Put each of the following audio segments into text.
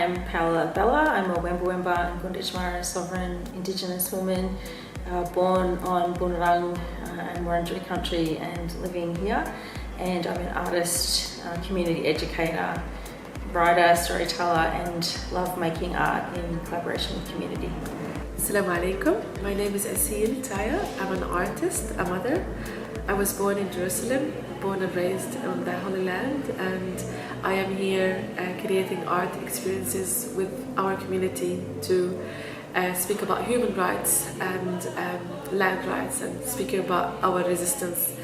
am Paola Balla. I'm a Wemba-Wemba and Gunditjmara sovereign Indigenous woman born on Bunurong and Wurundjeri country and living here. And I'm an artist, community educator, writer, storyteller, and love making art in collaboration with community. Assalamu alaikum. My name is Aseel Tayeh. I'm an artist, a mother. I was born in Jerusalem, born and raised on the Holy Land, and I am here creating art experiences with our community to speak about human rights and land rights, and speaking about our resistance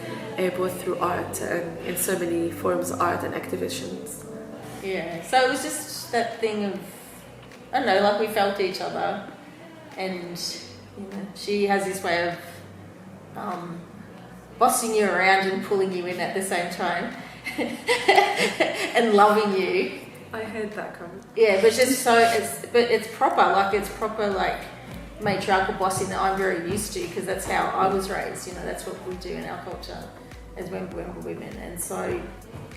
both through art and in so many forms of art and activations. Yeah, so it was just that thing of, I don't know, like we felt each other, and she has this way of bossing you around and pulling you in at the same time and loving you. I heard that coming. Yeah, but it's proper like matriarchal bossing that I'm very used to, because that's how I was raised. That's what we do in our culture as Wemba-Wemba women. And so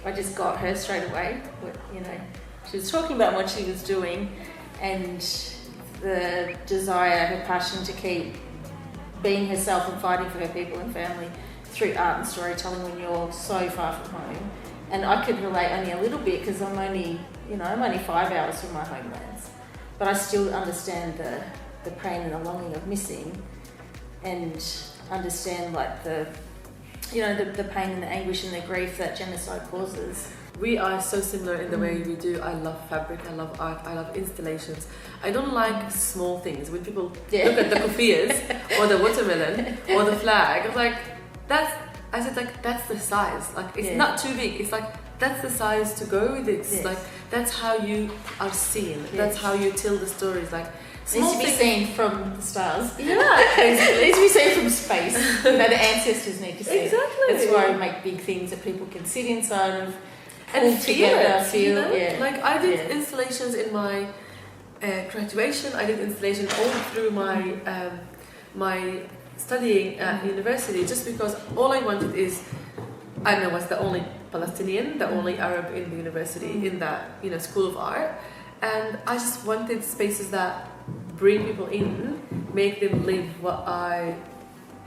I just got her straight away. She was talking about what she was doing and the desire, her passion to keep being herself and fighting for her people and family through art and storytelling when you're so far from home. And I could relate only a little bit because I'm only 5 hours from my homelands, but I still understand the pain and the longing of missing, and understand like the pain and the anguish and the grief that genocide causes. We are so similar in the way we do. I love fabric, I love art, I love installations. I don't like small things. When people look at the kufiyas or the watermelon or the flag, I'm like, that's the size. Like, it's not too big. It's like, that's the size to go with it. Yes. Like, that's how you are seen. Yes. That's how you tell the stories. Like, it needs to be seen from the stars. Yeah, it needs to be seen from space. The ancestors need to see. Exactly. That's why I make big things that people can sit inside of and feel together, it. Like, I did installations in my graduation. I did installation all through my my studying at university, just because all I wanted is, I was the only Palestinian, the only Arab in the university, in that school of art, and I just wanted spaces that bring people in, make them live what I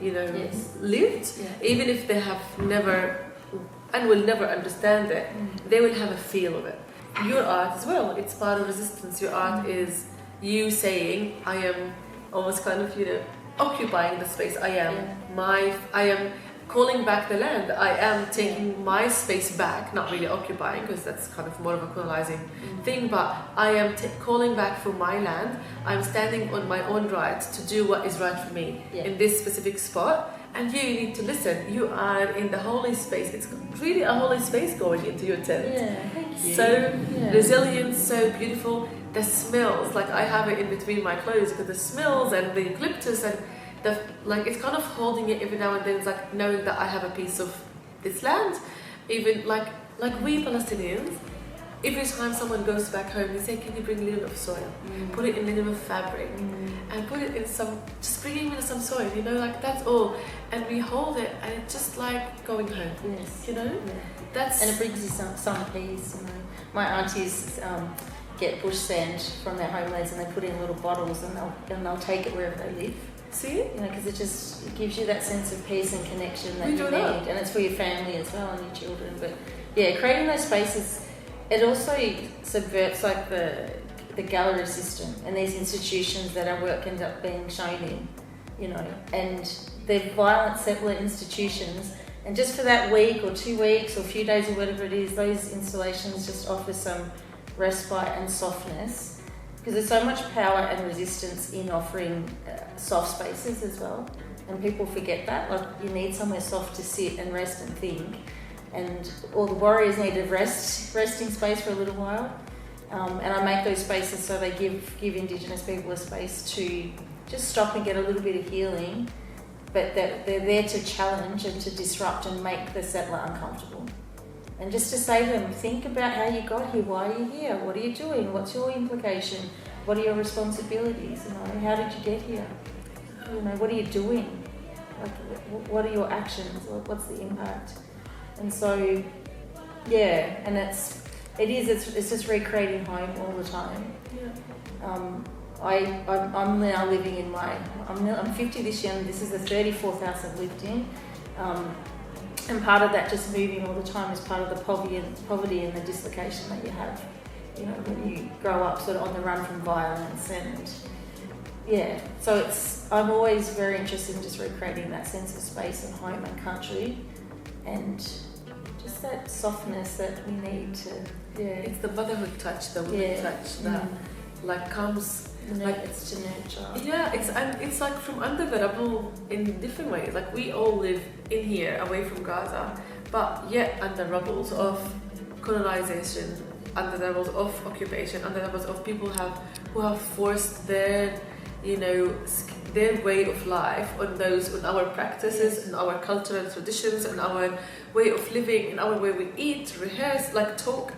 lived, even if they have never and will never understand it, they will have a feel of it. Your art as well, it's part of resistance. Your art is you saying, I am almost kind of occupying the space. I am calling back the land. I am taking my space back, not really occupying, because that's kind of more of a colonizing thing, but I am calling back for my land. I'm standing on my own rights to do what is right for me in this specific spot, and you need to listen. You are in the holy space. It's really a holy space going into your tent. Thank you. So resilient, so beautiful. The smells, like I have it in between my clothes, because the smells and the eucalyptus and it's kind of holding it every now and then. It's like knowing that I have a piece of this land. Even like we Palestinians, every time someone goes back home, we say, can you bring a little bit of soil? Put it in a little bit of fabric and put it in just bring in some soil, that's all. And we hold it, and it's just like going home. Yes. That's, and it brings you some peace. My aunties get bush sand from their homelands, and they put it in little bottles, and they'll take it wherever they live. See? Because it gives you that sense of peace and connection that you need, and it's for your family as well and your children. But creating those spaces, it also subverts like the gallery system and these institutions that our work ends up being shown in, and they're violent settler institutions. And just for that week or 2 weeks or a few days or whatever it is, those installations just offer some respite and softness, because there's so much power and resistance in offering soft spaces as well, and people forget that. Like, you need somewhere soft to sit and rest and think, and all the warriors need a resting space for a little while, and I make those spaces so they give Indigenous people a space to just stop and get a little bit of healing, but they're there to challenge and to disrupt and make the settler uncomfortable. And just to say to them, think about how you got here, why are you here, what are you doing, what's your implication, what are your responsibilities, how did you get here, what are you doing, what are your actions, what's the impact. And so, and it is. It's just recreating home all the time. I'm now living in I'm 50 this year, and this is the 34th house I've lived in. And part of that, just moving all the time, is part of the poverty and the dislocation that you have. You know, when you grow up sort of on the run from violence, and so I'm always very interested in just recreating that sense of space and home and country, and just that softness that we need to. It's the motherhood touch, the woman touch that like comes. It's to nurture. Yeah, it's like from under the rubble in different ways. Like we all live in here, away from Gaza, but yet under rubbles of colonization, under the rubbles of occupation, under the rubbles of people who have forced their, their way of life on our practices, and our cultural traditions, and our way of living, and our way we eat, rehearse, like talk.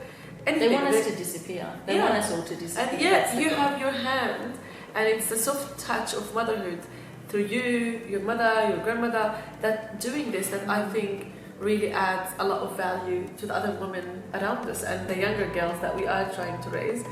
Anything. They want us to disappear. They want us all to disappear. And yet you have your hand, and it's the soft touch of motherhood through you, your mother, your grandmother, that doing this, that I think really adds a lot of value to the other women around us and the younger girls that we are trying to raise.